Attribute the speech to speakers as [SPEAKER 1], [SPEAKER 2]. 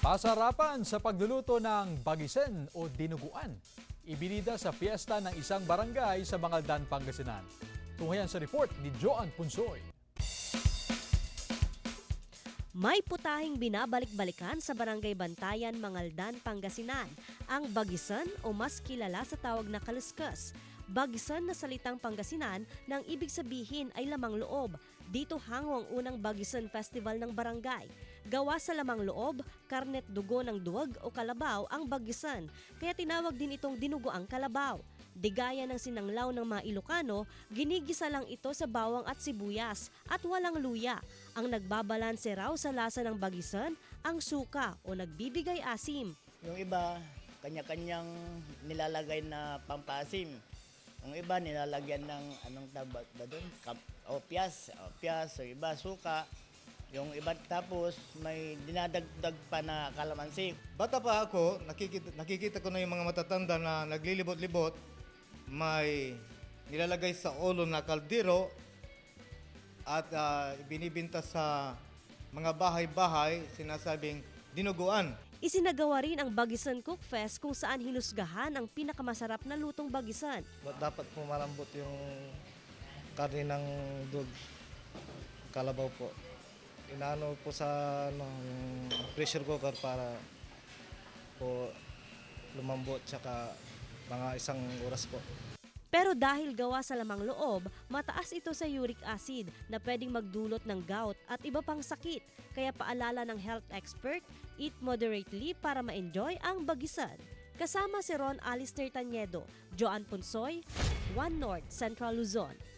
[SPEAKER 1] Pasarapan sa pagluluto ng bagisen o dinuguan. Ibinida sa fiesta ng isang barangay sa Mangaldan, Pangasinan. Tunghayan sa report ni Joan Punsoy.
[SPEAKER 2] May putahing binabalik-balikan sa Barangay Bantayan, Mangaldan, Pangasinan, ang bagisen o mas kilala sa tawag na kaluskus. Bagisen na salitang Pangasinan nang ibig sabihin ay lamang loob. Dito hango ang unang Bagisen Festival ng barangay. Gawa sa lamang loob, karnet dugo ng duwag o kalabaw ang bagisen, kaya tinawag din itong dinuguang kalabaw. Di gaya ng sinanglaw ng mga Ilocano, ginigisa lang ito sa bawang at sibuyas at walang luya. Ang nagbabalanse raw sa lasa ng bagisen, ang suka o nagbibigay asim.
[SPEAKER 3] Yung iba, kanya-kanyang nilalagay na pampasim. Yung iba, nilalagyan ng anong tawag ba doon? Piyas. Yung iba, suka. Yung iba tapos may dinadagdag pa na kalamansi.
[SPEAKER 4] Bata pa ako, nakikita ko na yung mga matatanda na naglilibot-libot, may nilalagay sa ulo na kaldero at binibinta sa mga bahay-bahay, sinasabing dinuguan.
[SPEAKER 2] Isinagawa rin ang Bagisen Cook Fest kung saan hinusgahan ang pinakamasarap na lutong bagisen.
[SPEAKER 5] Dapat po malambot yung karne ng dog, kalabaw po. Inaano po sa yung pressure cooker para po lumambot tsaka mga isang oras po.
[SPEAKER 2] Pero dahil gawa sa lamang loob, mataas ito sa uric acid na pwedeng magdulot ng gout at iba pang sakit. Kaya paalala ng health expert, eat moderately para ma-enjoy ang bagisen. Kasama si Ron Alistair Taniedo, Joan Punsoy, One North, Central Luzon.